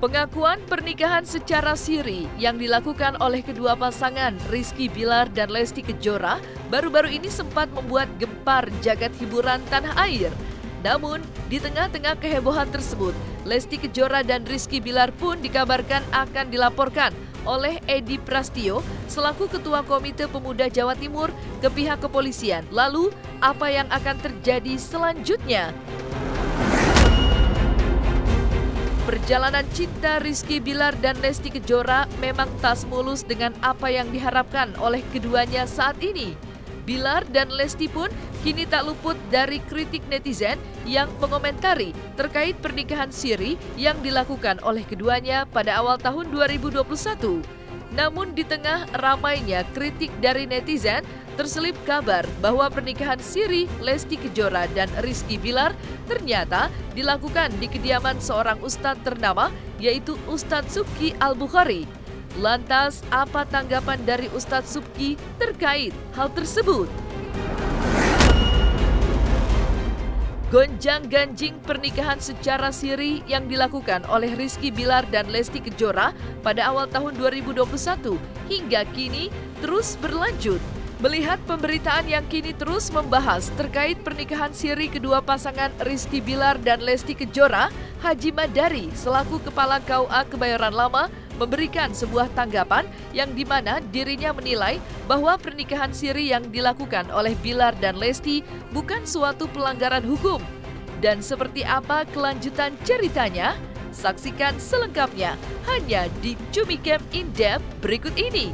Pengakuan pernikahan secara siri yang dilakukan oleh kedua pasangan Rizky Bilar dan Lesti Kejora baru-baru ini sempat membuat gempar jagat hiburan tanah air. Namun, di tengah-tengah kehebohan tersebut, Lesti Kejora dan Rizky Bilar pun dikabarkan akan dilaporkan oleh Edi Prastio selaku Ketua Komite Pemuda Jawa Timur ke pihak kepolisian. Lalu, apa yang akan terjadi selanjutnya? Perjalanan cinta Rizky Bilar dan Lesti Kejora memang tak semulus dengan apa yang diharapkan oleh keduanya saat ini. Bilar dan Lesti pun kini tak luput dari kritik netizen yang mengomentari terkait pernikahan siri yang dilakukan oleh keduanya pada awal tahun 2021. Namun di tengah ramainya kritik dari netizen, terselip kabar bahwa pernikahan siri Lesti Kejora dan Rizky Bilar ternyata dilakukan di kediaman seorang ustadz ternama, yaitu Ustadz Subki Al-Bukhari. Lantas, apa tanggapan dari Ustadz Subki terkait hal tersebut? Gonjang-ganjing pernikahan secara siri yang dilakukan oleh Rizky Bilar dan Lesti Kejora pada awal tahun 2021 hingga kini terus berlanjut. Melihat pemberitaan yang kini terus membahas terkait pernikahan siri kedua pasangan Rizky Bilar dan Lesti Kejora, Haji Madari selaku Kepala KUA Kebayoran Lama memberikan sebuah tanggapan yang dimana dirinya menilai bahwa pernikahan siri yang dilakukan oleh Bilar dan Lesti bukan suatu pelanggaran hukum. Dan seperti apa kelanjutan ceritanya? Saksikan selengkapnya hanya di Cumicam In Depth berikut ini.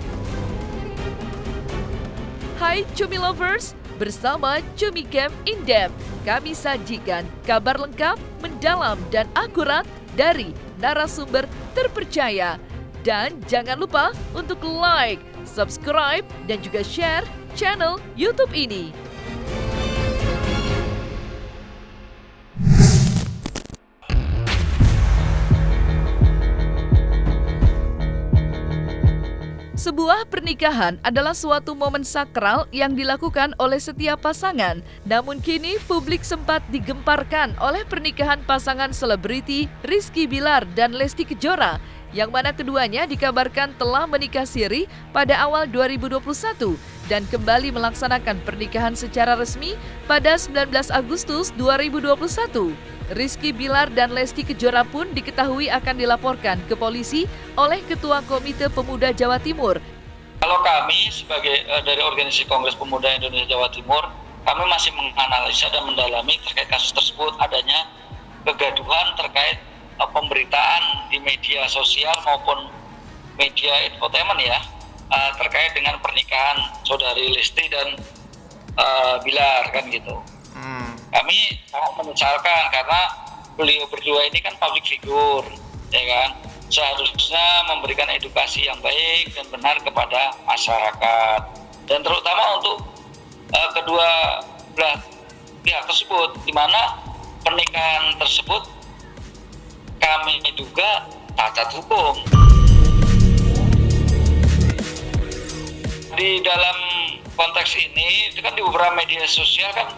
Hai Cumi Lovers, bersama Cumicam In Depth kami sajikan kabar lengkap, mendalam dan akurat dari narasumber terpercaya. Dan jangan lupa untuk like, subscribe, dan juga share channel YouTube ini. Sebuah pernikahan adalah suatu momen sakral yang dilakukan oleh setiap pasangan. Namun kini publik sempat digemparkan oleh pernikahan pasangan selebriti Rizky Bilar dan Lesti Kejora, yang mana keduanya dikabarkan telah menikah siri pada awal 2021 dan kembali melaksanakan pernikahan secara resmi pada 19 Agustus 2021. Rizky Bilar dan Lesti Kejora pun diketahui akan dilaporkan ke polisi oleh Ketua Komite Pemuda Jawa Timur. Kalau kami sebagai dari Organisasi Kongres Pemuda Indonesia Jawa Timur, kami masih menganalisa dan mendalami terkait kasus tersebut, adanya kegaduhan terkait pemberitaan di media sosial maupun media infotainment ya, terkait dengan pernikahan saudari Lesti dan Bilar kan gitu. Kami sangat menyesalkan karena beliau berdua ini kan public figure, ya kan, seharusnya memberikan edukasi yang baik dan benar kepada masyarakat, dan terutama untuk kedua belah pihak tersebut, di mana pernikahan tersebut kami juga cacat hukum. Di dalam konteks ini, itu kan di beberapa media sosial kan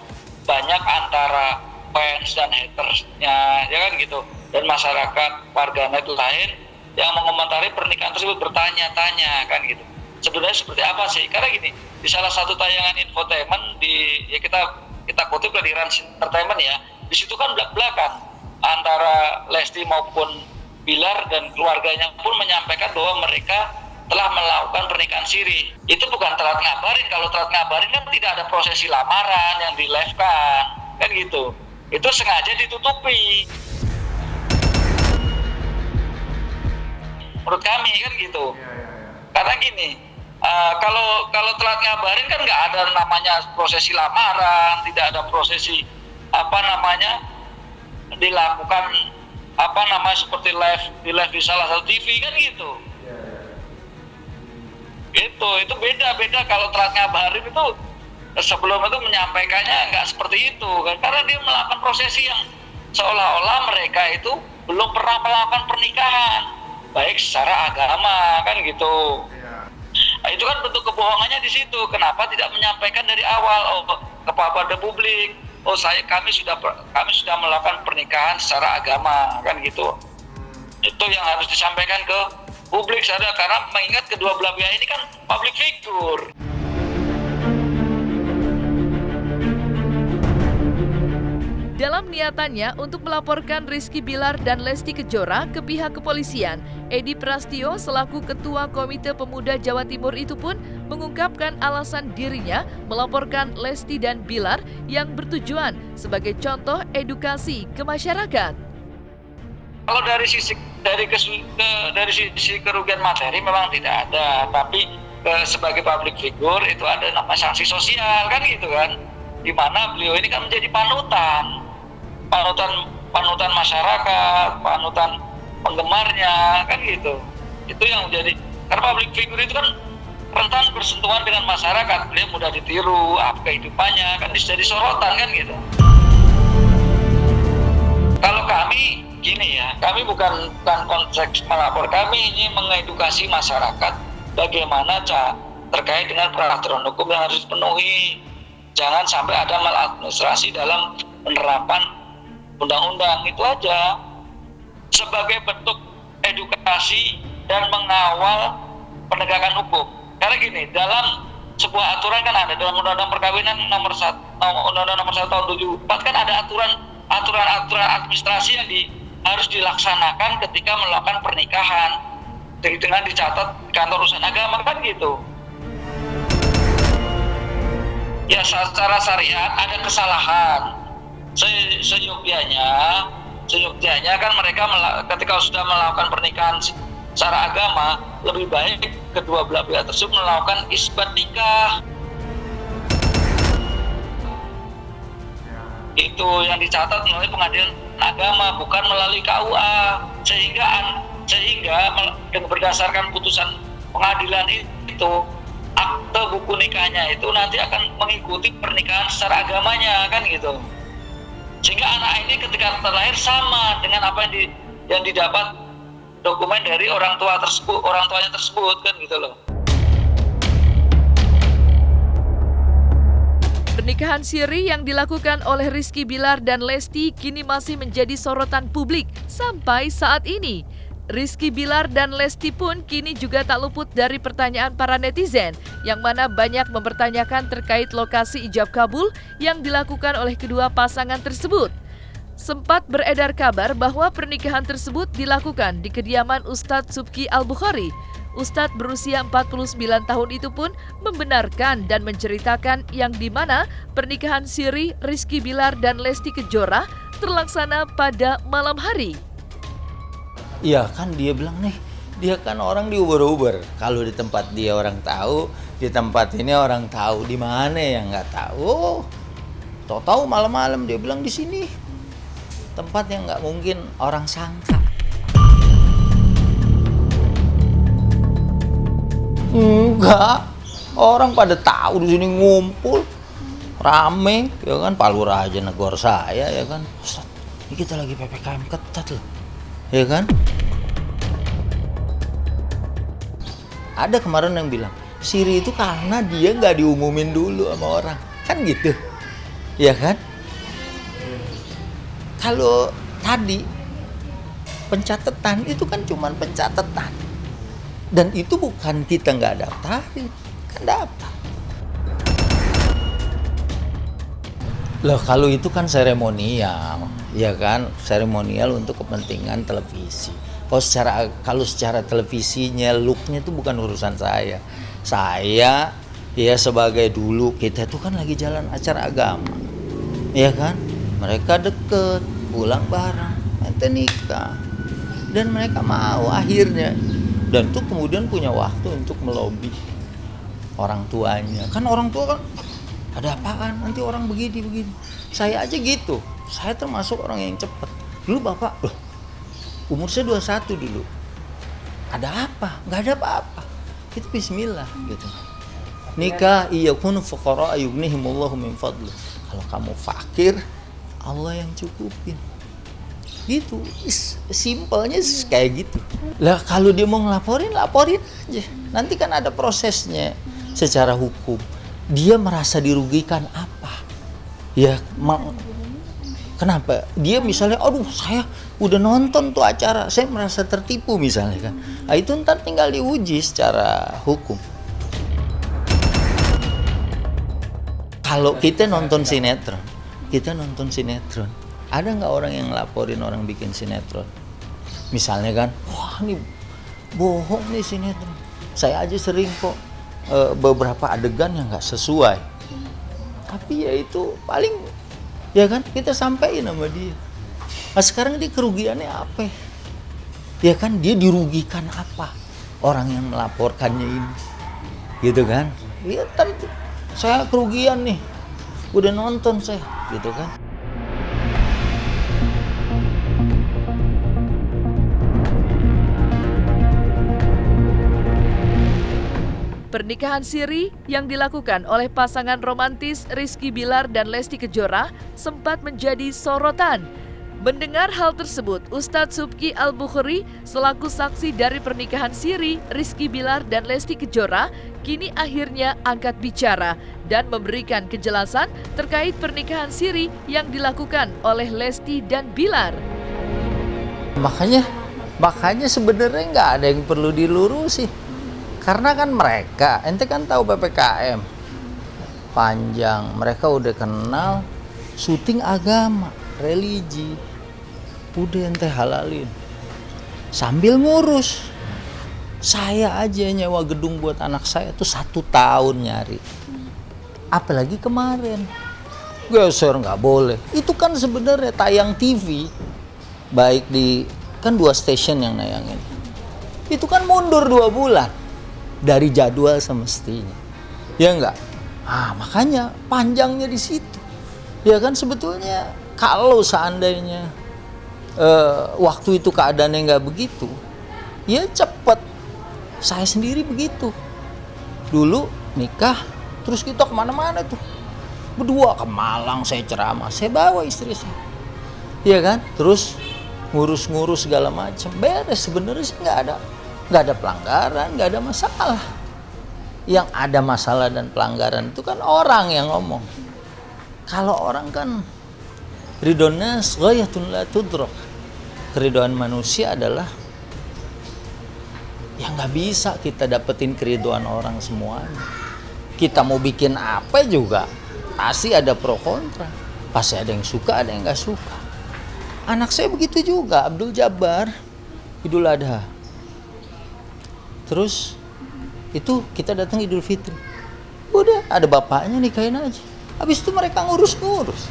banyak antara fans dan hatersnya, ya kan gitu, dan masyarakat warganet lain yang mengomentari pernikahan tersebut, bertanya-tanya kan gitu. Sebenarnya seperti apa sih? Karena gini, di salah satu tayangan infotainment ya kita kutip dari Rans Entertainment ya, di situ kan belak-belakan antara Lesti maupun Bilar dan keluarganya pun menyampaikan bahwa mereka telah melakukan pernikahan siri. Itu bukan telat ngabarin. Kalau telat ngabarin kan tidak ada prosesi lamaran yang di-live-kan, kan gitu. Itu sengaja ditutupi. Menurut kami kan gitu. Karena gini, kalau telat ngabarin kan nggak ada namanya prosesi lamaran, tidak ada prosesi dilakukan seperti live di salah satu TV kan gitu. Itu beda kalau telat ngabarin itu sebelum itu menyampaikannya nggak seperti itu kan, karena dia melakukan prosesi yang seolah-olah mereka itu belum pernah melakukan pernikahan baik secara agama kan gitu. Nah, itu kan bentuk kebohongannya di situ. Kenapa tidak menyampaikan dari awal kepada publik? Kami sudah melakukan pernikahan secara agama kan gitu. Itu yang harus disampaikan ke publik sadar, karena mengingat kedua belah pihak ini kan public figure. Dalam niatannya untuk melaporkan Rizky Bilar dan Lesti Kejora ke pihak kepolisian, Edi Prastio selaku Ketua Komite Pemuda Jawa Timur itu pun mengungkapkan alasan dirinya melaporkan Lesti dan Bilar yang bertujuan sebagai contoh edukasi ke masyarakat. Kalau dari sisi kerugian materi memang tidak ada, tapi sebagai public figure itu ada namanya sanksi sosial kan gitu kan, di mana beliau ini kan menjadi panutan masyarakat, panutan penggemarnya kan gitu. Itu yang menjadi, karena public figure itu kan rentan bersentuhan dengan masyarakat, beliau mudah ditiru, kehidupannya kan jadi sorotan kan gitu. Kalau kami gini ya, kami bukan konteks melapor, kami ini mengedukasi masyarakat bagaimana terkait dengan peraturan hukum yang harus dipenuhi. Jangan sampai ada maladministrasi dalam penerapan undang-undang, itu aja. Sebagai bentuk edukasi dan mengawal penegakan hukum. Karena gini, dalam sebuah aturan kan ada, dalam Undang-Undang Perkawinan Undang-Undang nomor 1 tahun 74 kan ada aturan administrasi yang harus dilaksanakan ketika melakukan pernikahan dengan dicatat kantor urusan agama kan gitu. Ya secara syariat ada kesalahan. Seyogyanya kan mereka ketika sudah melakukan pernikahan secara agama, lebih baik kedua belah pihak tersebut melakukan isbat nikah. Itu yang dicatat melalui pengadilan agama, bukan melalui KUA. Sehingga berdasarkan putusan pengadilan itu, akte buku nikahnya itu nanti akan mengikuti pernikahan secara agamanya kan gitu. Sehingga anak ini ketika terlahir sama dengan apa yang didapat dokumen dari orang tuanya tersebut kan gitu loh. Pernikahan siri yang dilakukan oleh Rizky Bilar dan Lesti kini masih menjadi sorotan publik sampai saat ini. Rizky Bilar dan Lesti pun kini juga tak luput dari pertanyaan para netizen, yang mana banyak mempertanyakan terkait lokasi ijab kabul yang dilakukan oleh kedua pasangan tersebut. Sempat beredar kabar bahwa pernikahan tersebut dilakukan di kediaman Ustadz Subki Al-Bukhari. Ustadz berusia 49 tahun itu pun membenarkan dan menceritakan yang dimana pernikahan siri Rizky Bilar dan Lesti Kejora terlaksana pada malam hari. Iya kan dia bilang nih, dia kan orang di Uber-Uber. Kalau di tempat dia orang tahu, di tempat ini orang tahu, di mana yang nggak tahu. Tahu malam-malam dia bilang di sini. Tempat yang nggak mungkin orang sangka. Enggak, orang pada tahu di sini ngumpul, rame, ya kan. Pak Lurah aja negor saya, ya kan. Ustaz, ini kita lagi PPKM ketat loh, ya kan. Ada kemarin yang bilang siri itu karena dia nggak diumumin dulu sama orang, kan gitu, ya kan. Kalau tadi pencatatan itu kan cuman pencatatan, dan itu bukan kita nggak daftarin, kan daftar. Loh kalau itu kan seremonial, ya kan, seremonial untuk kepentingan televisi. Kalau secara televisinya, looknya itu bukan urusan saya. Saya ya sebagai dulu kita tuh kan lagi jalan acara agama, ya kan. Mereka deket, pulang bareng, nanti nikah, dan mereka mau akhirnya. Dan tuh kemudian punya waktu untuk melobi orang tuanya. Kan orang tua kan ada apaan? Nanti orang begini. Saya aja gitu. Saya termasuk orang yang cepat. Dulu bapak, umur saya 21 dulu. Ada apa? Nggak ada apa-apa. Itu bismillah gitu. Nikah iyakunu fuqara yughnihimullahu min fadli. Kalau kamu fakir, Allah yang cukupin. Gitu, simpelnya kayak gitu. Lah kalau dia mau ngelaporin, laporin aja. Nanti kan ada prosesnya secara hukum. Dia merasa dirugikan apa? Ya Kenapa? Dia misalnya, aduh saya udah nonton tuh acara, saya merasa tertipu misalnya kan. Nah, itu ntar tinggal diuji secara hukum. Kalau kita nonton sinetron, ada nggak orang yang laporin orang bikin sinetron? Misalnya kan, wah ini bohong nih sinetron. Saya aja sering kok beberapa adegan yang nggak sesuai. Tapi ya itu paling, ya kan, kita sampaikan sama dia. Nah sekarang dia kerugiannya apa? Ya kan, dia dirugikan apa? Orang yang melaporkannya ini, gitu kan? Ya tentu, saya kerugian nih, udah nonton saya, gitu kan? Pernikahan siri yang dilakukan oleh pasangan romantis Rizky Bilar dan Lesti Kejora sempat menjadi sorotan. Mendengar hal tersebut, Ustadz Subki Al-Bukhari selaku saksi dari pernikahan siri Rizky Bilar dan Lesti Kejora kini akhirnya angkat bicara dan memberikan kejelasan terkait pernikahan siri yang dilakukan oleh Lesti dan Bilar. Makanya sebenarnya nggak ada yang perlu dilurusi. Karena kan mereka, ente kan tahu PPKM panjang, mereka udah kenal syuting agama, religi, udah ente halalin. Sambil ngurus, saya aja nyewa gedung buat anak saya tuh 1 tahun nyari. Apalagi kemarin, geser nggak boleh. Itu kan sebenarnya tayang TV, baik di, kan 2 stasiun yang nayangin. Itu kan mundur 2 bulan. Dari jadwal semestinya, ya enggak? Makanya panjangnya di situ, ya kan. Sebetulnya kalau seandainya waktu itu keadaannya nggak begitu, ya cepet. Saya sendiri begitu, dulu nikah, terus kita kemana-mana tuh, berdua ke Malang, saya ceramah, saya bawa istri saya, ya kan. Terus ngurus-ngurus segala macam, beres. Sebenarnya sih nggak ada pelanggaran, nggak ada masalah. Yang ada masalah dan pelanggaran itu kan orang yang ngomong. Kalau orang kan ridhon nas ghayatun la tudrak. Keridhaan manusia adalah yang nggak bisa kita dapetin keridhaan orang semuanya. Kita mau bikin apa juga pasti ada pro kontra, pasti ada yang suka, ada yang nggak suka. Anak saya begitu juga, Abdul Jabbar, Idul Adha. Terus itu kita datang Idul Fitri, udah ada bapaknya, nikahin aja. Habis itu mereka ngurus-ngurus.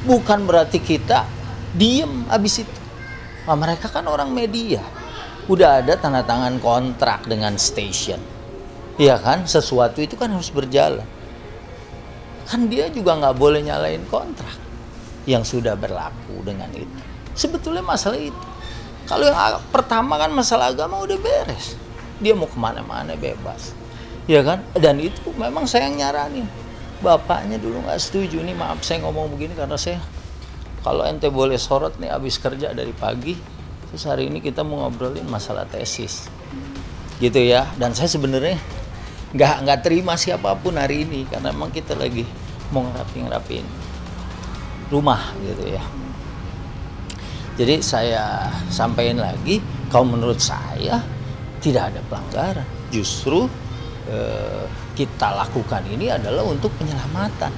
Bukan berarti kita diem habis itu. Mereka kan orang media, udah ada tanda tangan kontrak dengan stasiun, iya kan. Sesuatu itu kan harus berjalan. Kan dia juga nggak boleh nyalain kontrak yang sudah berlaku dengan itu. Sebetulnya masalah itu. Kalau yang pertama kan masalah agama udah beres. Dia mau kemana-mana bebas, ya kan. Dan itu memang saya yang nyaranin. Bapaknya dulu nggak setuju. Nih maaf saya ngomong begini karena saya, kalau ente boleh sorot nih, abis kerja dari pagi, terus hari ini kita mau ngobrolin masalah tesis, gitu ya. Dan saya sebenarnya nggak terima siapapun hari ini karena memang kita lagi mau ngerapin rumah, gitu ya. Jadi saya sampaikan lagi, kalau menurut saya tidak ada pelanggaran. Justru kita lakukan ini adalah untuk penyelamatan.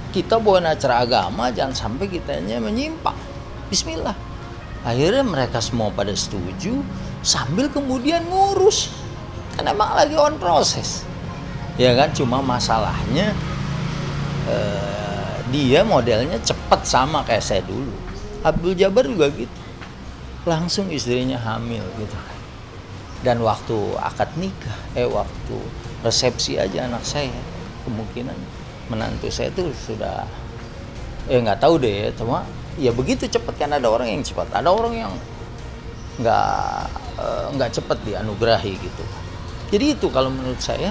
Kita bawa acara agama, jangan sampai kitanya menyimpang. Bismillah. Akhirnya mereka semua pada setuju, sambil kemudian ngurus. Kan emang lagi on proses, ya kan. Cuma masalahnya dia modelnya cepat, sama kayak saya dulu. Abdul Jabbar juga gitu, langsung istrinya hamil gitu. Dan waktu akad nikah, waktu resepsi aja anak saya, kemungkinan menantu saya itu sudah, nggak tahu deh, cuma ya begitu cepat. Kan ada orang yang cepat, ada orang yang nggak cepat dianugerahi gitu. Jadi itu kalau menurut saya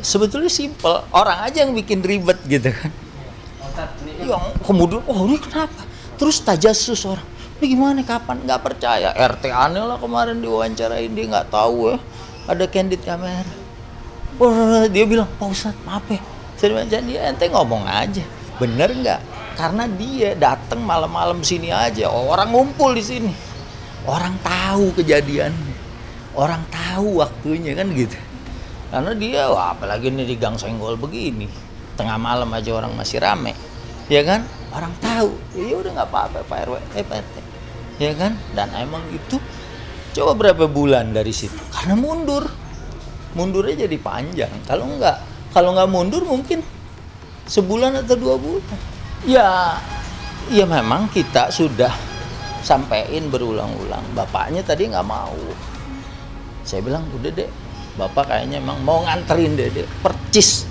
sebetulnya simpel, orang aja yang bikin ribet gitu kan. Yang kemudian, ini kenapa? Terus tajasus orang. Ini gimana, kapan? Nggak percaya. RT aneh lah kemarin diwawancarain, dia nggak tahu ya ada candid kamera. Dia bilang, Pak Ustadz maaf ya, saya bilang, dia ente ngomong aja, bener nggak? Karena dia datang malam-malam sini aja, orang ngumpul di sini. Orang tahu kejadiannya. Orang tahu waktunya kan gitu. Karena dia, wah, apalagi ini di Gang Senggol begini. Tengah malam aja orang masih rame. Ya kan? Orang tahu. Ya udah nggak apa-apa Pak RW, Pak RT. Ya kan? Dan emang itu coba berapa bulan dari situ. Karena mundur. Mundurnya jadi panjang. Kalau nggak mundur mungkin sebulan atau 2 bulan. Ya memang kita sudah sampein berulang-ulang. Bapaknya tadi nggak mau. Saya bilang, udah deh, Bapak kayaknya emang mau nganterin deh percis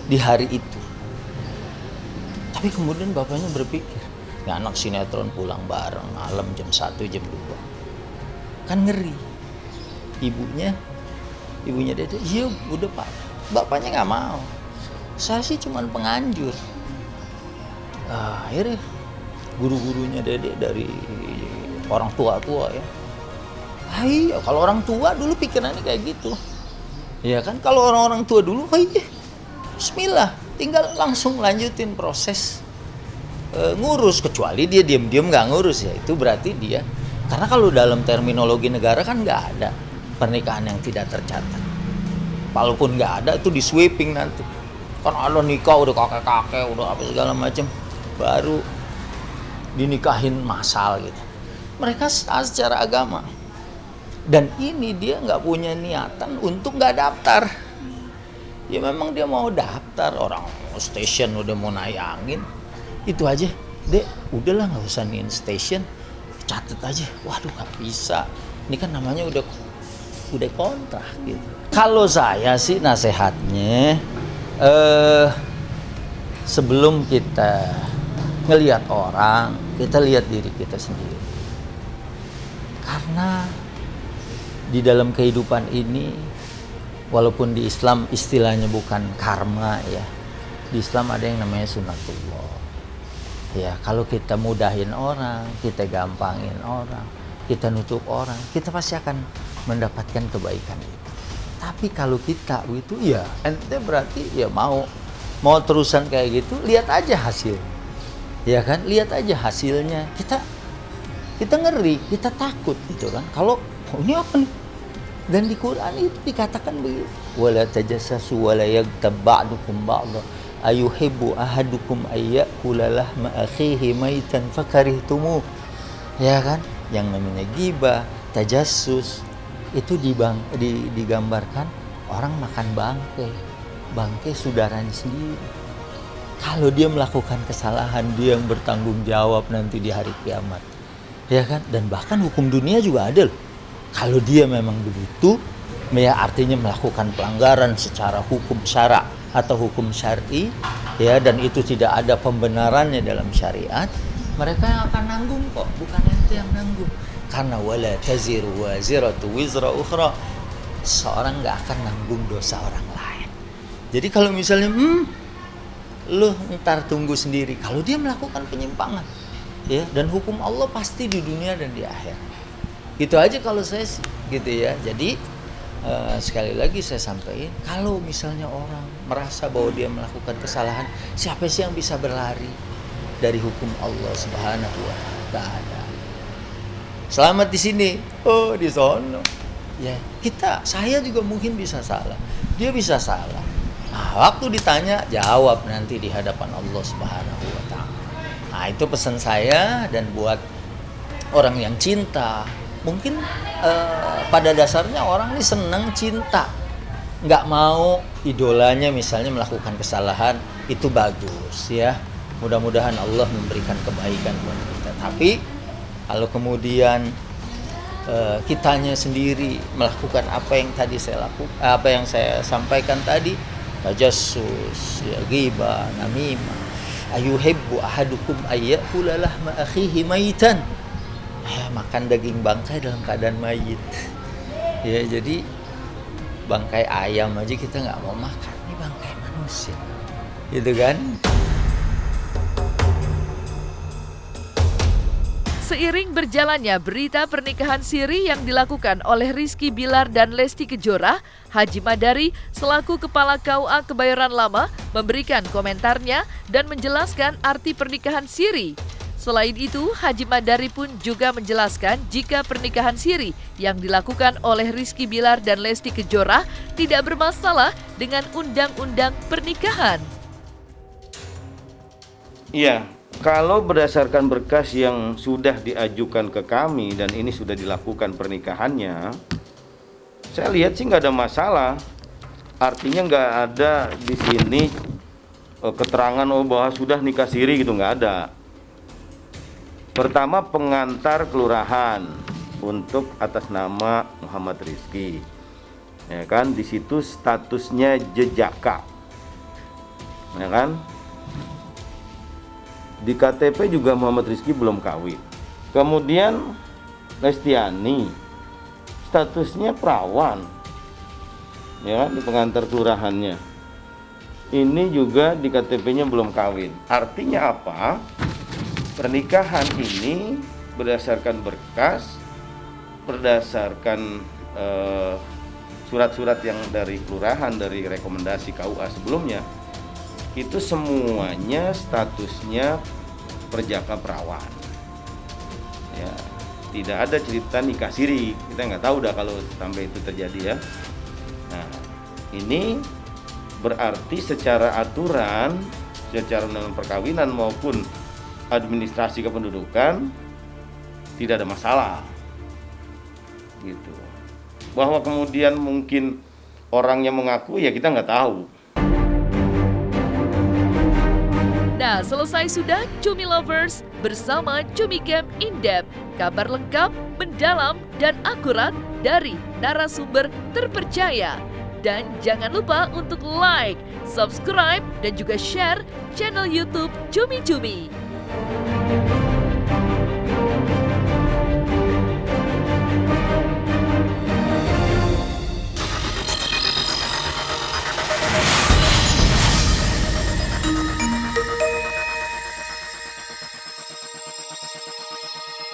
di hari itu. Tapi kemudian bapaknya berpikir, ya anak sinetron pulang bareng malam jam 1, jam 2. Kan ngeri. Ibunya Dede, iya udah Pak. Bapaknya nggak mau. Saya sih cuman penganjur. Akhirnya guru-gurunya Dede dari orang tua-tua ya. Iya, kalau orang tua dulu pikirannya kayak gitu. Ya kan, kalau orang-orang tua dulu, iya, bismillah, tinggal langsung lanjutin proses ngurus. Kecuali dia diam-diam nggak ngurus, ya itu berarti dia. Karena kalau dalam terminologi negara kan nggak ada pernikahan yang tidak tercatat. Walaupun nggak ada, itu di sweeping nanti. Kan ada nikah udah kakek-kakek, udah apa segala macam, baru dinikahin massal gitu. Mereka secara agama. Dan ini dia nggak punya niatan untuk nggak daftar. Ya memang dia mau daftar, orang station udah mau nayangin. Itu aja, Dek, udahlah nggak usah nih station, catet aja. Waduh nggak bisa, ini kan namanya udah kontrak gitu. Kalau saya sih nasehatnya, sebelum kita ngelihat orang, kita lihat diri kita sendiri. Karena di dalam kehidupan ini, walaupun di Islam istilahnya bukan karma ya, di Islam ada yang namanya sunatullah. Ya, kalau kita mudahin orang, kita gampangin orang, kita nutup orang, kita pasti akan mendapatkan kebaikan itu. Tapi kalau kita gitu, ya ente berarti ya mau terusan kayak gitu, lihat aja hasil. Ya kan, lihat aja hasilnya. Kita ngeri, kita takut gitu kan. Kalau ini apa nih? Dan di Quran itu dikatakan begitu. Wala tajassasu wala yaghtab ba'dukum ba'dha ayuhibbu ahadukum ayyakula lahma akhihi maitan fakarihtumu. Ya kan? Yang namanya ghibah, tajassus itu digambarkan orang makan bangkai saudaranya sendiri. Kalau dia melakukan kesalahan, dia yang bertanggung jawab nanti di hari kiamat. Ya kan? Dan bahkan hukum dunia juga ada loh. Kalau dia memang begitu, ya artinya melakukan pelanggaran secara hukum syara atau hukum syar'i, ya, dan itu tidak ada pembenarannya dalam syariat, mereka yang akan nanggung kok, bukan ente yang nanggung. Karena wala taziru waziratu wizra ukhra, seorang nggak akan nanggung dosa orang lain. Jadi kalau misalnya, lu ntar tunggu sendiri. Kalau dia melakukan penyimpangan, ya, dan hukum Allah pasti di dunia dan di akhirat. Gitu aja kalau saya sih, gitu ya. Jadi sekali lagi saya sampaikan, kalau misalnya orang merasa bahwa dia melakukan kesalahan, siapa sih yang bisa berlari dari hukum Allah Subhanahu wa Ta'ala? Gak ada. Selamat di sini, oh di sono. Ya, saya juga mungkin bisa salah, dia bisa salah. Nah, waktu ditanya, jawab nanti di hadapan Allah Subhanahu wa Ta'ala. Nah, itu pesan saya. Dan buat orang yang cinta, mungkin pada dasarnya orang ini senang cinta, nggak mau idolanya misalnya melakukan kesalahan, itu bagus ya. Mudah-mudahan Allah memberikan kebaikan buat kita. Tapi kalau kemudian kitanya sendiri melakukan apa yang tadi apa yang saya sampaikan tadi, tajassus, ya, ghibah, namimah, ayuhibbu ahadukum ayyakula lahma akhihi maitan, makan daging bangkai dalam keadaan mayit. Ya, jadi bangkai ayam aja kita nggak mau makan, ini bangkai manusia, gitu kan? Seiring berjalannya berita pernikahan siri yang dilakukan oleh Rizky Bilar dan Lesti Kejora, Haji Madari selaku Kepala KUA Kebayoran Lama memberikan komentarnya dan menjelaskan arti pernikahan siri. Selain itu, Haji Madari pun juga menjelaskan jika pernikahan siri yang dilakukan oleh Rizky Bilar dan Lesti Kejora tidak bermasalah dengan undang-undang pernikahan. Iya, kalau berdasarkan berkas yang sudah diajukan ke kami dan ini sudah dilakukan pernikahannya, saya lihat sih nggak ada masalah. Artinya nggak ada di sini keterangan bahwa sudah nikah siri gitu, nggak ada. Pertama, pengantar kelurahan untuk atas nama Muhammad Rizky, ya kan? Di situ statusnya jejaka, ya kan? Di KTP juga Muhammad Rizky belum kawin. Kemudian Lestiani statusnya perawan, ya kan, di pengantar kelurahannya. Ini juga di KTP-nya belum kawin. Artinya apa? Pernikahan ini berdasarkan berkas, berdasarkan surat-surat yang dari kelurahan, dari rekomendasi KUA sebelumnya, itu semuanya statusnya perjaka perawan. Ya, tidak ada cerita nikah siri. Kita nggak tahu dah kalau sampai itu terjadi ya. Nah, ini berarti secara aturan, secara undang-undang perkawinan maupun administrasi kependudukan tidak ada masalah. Gitu. Bahwa kemudian mungkin orangnya mengaku, ya kita nggak tahu. Nah, selesai sudah Cumi Lovers bersama Cumi Camp In-Depth. Kabar lengkap, mendalam, dan akurat dari narasumber terpercaya. Dan jangan lupa untuk like, subscribe, dan juga share channel YouTube Cumi Cumi.